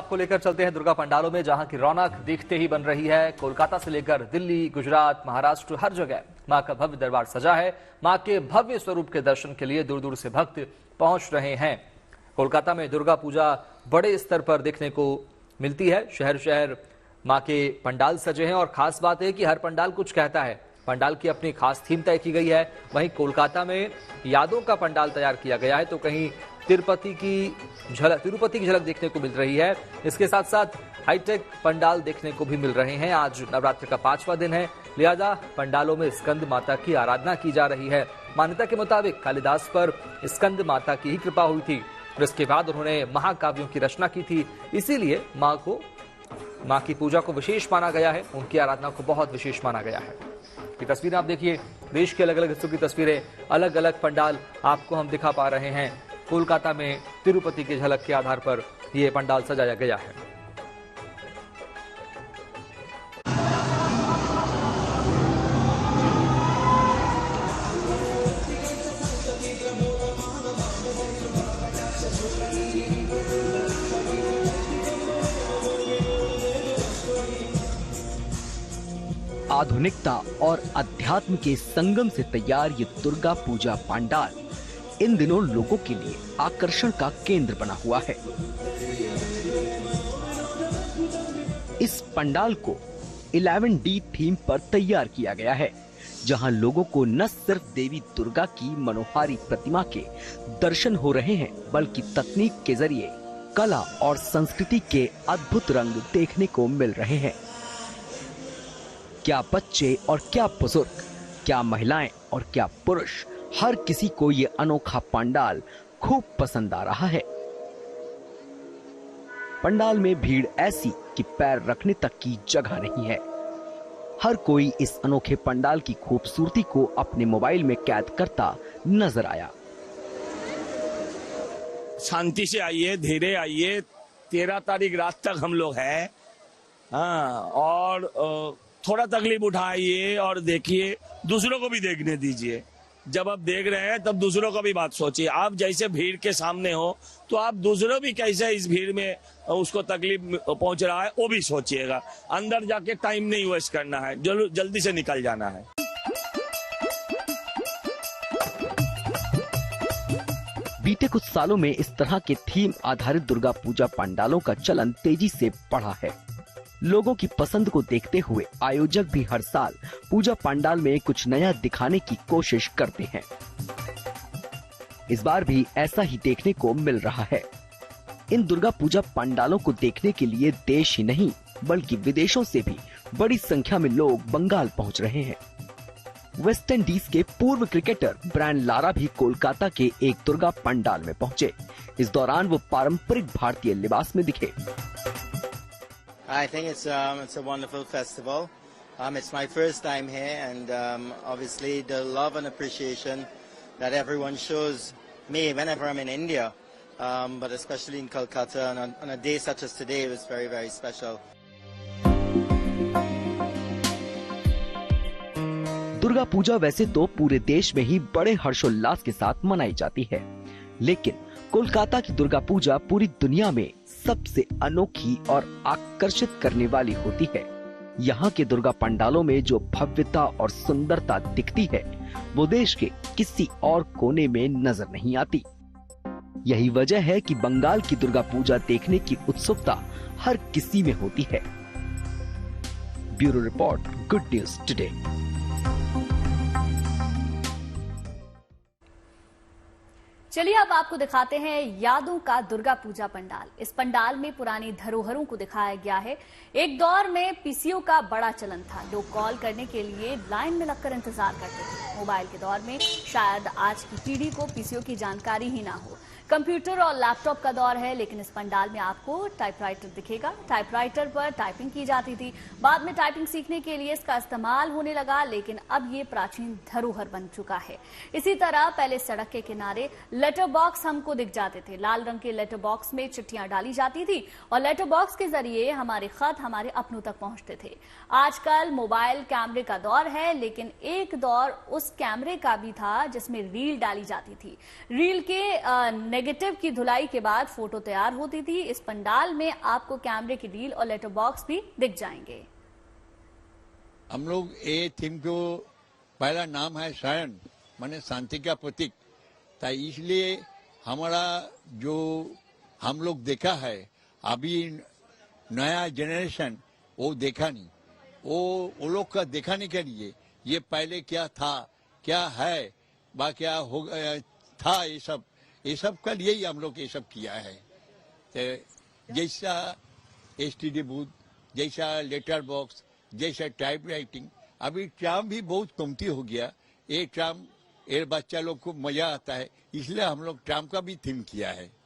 आपको लेकर चलते हैं दुर्गा पंडालों में, जहां की रौनक देखते ही बन रही है। कोलकाता से लेकर दिल्ली, गुजरात, महाराष्ट्र, हर जगह मां का भव्य दरबार सजा है। मां के भव्य स्वरूप के दर्शन के लिए दूर दूर से भक्त पहुंच रहे हैं। कोलकाता में दुर्गा पूजा बड़े स्तर पर देखने को मिलती है। शहर शहर मां के पंडाल सजे हैं और खास बात है कि हर पंडाल कुछ कहता है। पंडाल की अपनी खास थीम तय की गई है। वहीं कोलकाता में यादों का पंडाल तैयार किया गया है, तो कहीं तिरुपति की झलक देखने को मिल रही है। इसके साथ साथ हाईटेक पंडाल देखने को भी मिल रहे हैं। आज नवरात्र का 5वां दिन है, लिहाजा पंडालों में स्कंद माता की आराधना की जा रही है। मान्यता के मुताबिक कालिदास पर स्कंद माता की ही कृपा हुई थी और इसके बाद उन्होंने महाकाव्यों की रचना की थी। इसीलिए मां की पूजा को विशेष माना गया है, उनकी आराधना को बहुत विशेष माना गया है। ये तस्वीरें आप देखिए, देश के अलग अलग हिस्सों की तस्वीरें, अलग अलग पंडाल आपको हम दिखा पा रहे हैं। कोलकाता में तिरुपति की झलक के आधार पर यह पंडाल सजाया गया है। आधुनिकता और अध्यात्म के संगम से तैयार ये दुर्गा पूजा पंडाल इन दिनों लोगों के लिए आकर्षण का केंद्र बना हुआ है। इस पंडाल को 11D थीम पर तैयार किया गया है, जहां लोगों को न सिर्फ देवी दुर्गा की मनोहारी प्रतिमा के दर्शन हो रहे हैं, बल्कि तकनीक के जरिए कला और संस्कृति के अद्भुत रंग देखने को मिल रहे हैं। क्या बच्चे और क्या बुजुर्ग, क्या महिलाएं और क्या पुरुष, हर किसी को ये अनोखा पंडाल खूब पसंद आ रहा है। पंडाल में भीड़ ऐसी कि पैर रखने तक की जगह नहीं है। हर कोई इस अनोखे पंडाल की खूबसूरती को अपने मोबाइल में कैद करता नजर आया। शांति से आइए, धीरे आइए। 13 तारीख रात तक हम लोग हैं। हाँ, और थोड़ा तकलीफ उठाइए और देखिए, दूसरों को भी देखने दीजिए। जब आप देख रहे हैं तब दूसरों का भी बात सोचिए। आप जैसे भीड़ के सामने हो तो आप दूसरों भी कैसे इस भीड़ में उसको तकलीफ पहुंच रहा है वो भी सोचिएगा। अंदर जाके टाइम नहीं वेस्ट करना है, जल्दी से निकल जाना है। बीते कुछ सालों में इस तरह के थीम आधारित दुर्गा पूजा पंडालों का चलन तेजी से बढ़ा है। लोगों की पसंद को देखते हुए आयोजक भी हर साल पूजा पंडाल में कुछ नया दिखाने की कोशिश करते हैं। इस बार भी ऐसा ही देखने को मिल रहा है। इन दुर्गा पूजा पंडालों को देखने के लिए देश ही नहीं बल्कि विदेशों से भी बड़ी संख्या में लोग बंगाल पहुंच रहे हैं। वेस्ट इंडीज के पूर्व क्रिकेटर ब्रायन लारा भी कोलकाता के एक दुर्गा पंडाल में पहुंचे। इस दौरान वो पारंपरिक भारतीय लिबास में दिखे। I think it's a wonderful festival. It's my first time here, and obviously the love and appreciation that everyone shows me whenever I'm in India, but especially in Kolkata on a day such as today was very, very special. Durga Puja वैसे तो पूरे देश में ही बड़े हर्षोल्लास के साथ मनाई जाती है, लेकिन कोलकाता की दुर्गा पूजा पूरी दुनिया में सबसे अनोखी और आकर्षित करने वाली होती है। यहाँ के दुर्गा पंडालों में जो भव्यता और सुंदरता दिखती है वो देश के किसी और कोने में नजर नहीं आती। यही वजह है कि बंगाल की दुर्गा पूजा देखने की उत्सुकता हर किसी में होती है। Bureau report, good news today. चलिए अब आपको दिखाते हैं यादों का दुर्गा पूजा पंडाल। इस पंडाल में पुरानी धरोहरों को दिखाया गया है। एक दौर में पीसीओ का बड़ा चलन था। लोग कॉल करने के लिए लाइन में लगकर इंतजार करते थे। मोबाइल के दौर में शायद आज की पीढ़ी को पीसीओ की जानकारी ही ना हो। कंप्यूटर और लैपटॉप का दौर है, लेकिन इस पंडाल में आपको टाइपराइटर दिखेगा। टाइपराइटर पर टाइपिंग की जाती थी। बाद में टाइपिंग सीखने के लिए इसका इस्तेमाल होने लगा, लेकिन अब ये प्राचीन धरोहर बन चुका है। इसी तरह पहले सड़क के किनारे लेटर बॉक्स हमको दिख जाते थे। लाल रंग के लेटर बॉक्स में चिट्ठियां डाली जाती थी और लेटर बॉक्स के जरिए हमारे खत हमारे अपनों तक पहुंचते थे। आजकल मोबाइल कैमरे का दौर है, लेकिन एक दौर उस कैमरे का भी था जिसमें रील डाली जाती थी। रील के नेगेटिव की धुलाई के बाद फोटो तैयार होती थी। इस पंडाल में आपको कैमरे की रील और लेटर बॉक्स भी दिख जाएंगे। हम लोग ये थीम को पहला नाम है शरण माने शांति का प्रतीक था, इसलिए हमारा जो हम लोग देखा है अभी नया जनरेशन वो देखा नहीं, वो लोग का दिखाने के लिए ये पहले क्या था क्या है बा क्या हो था, ये सब का लिए ही हम लोग ये सब किया है। तो जैसा एसटीडी बूथ, जैसा लेटर बॉक्स, जैसा टाइप राइटिंग, अभी ट्राम भी बहुत कमती हो गया। ये ट्राम ये बच्चा लोग को मजा आता है, इसलिए हम लोग ट्राम का भी थीम किया है।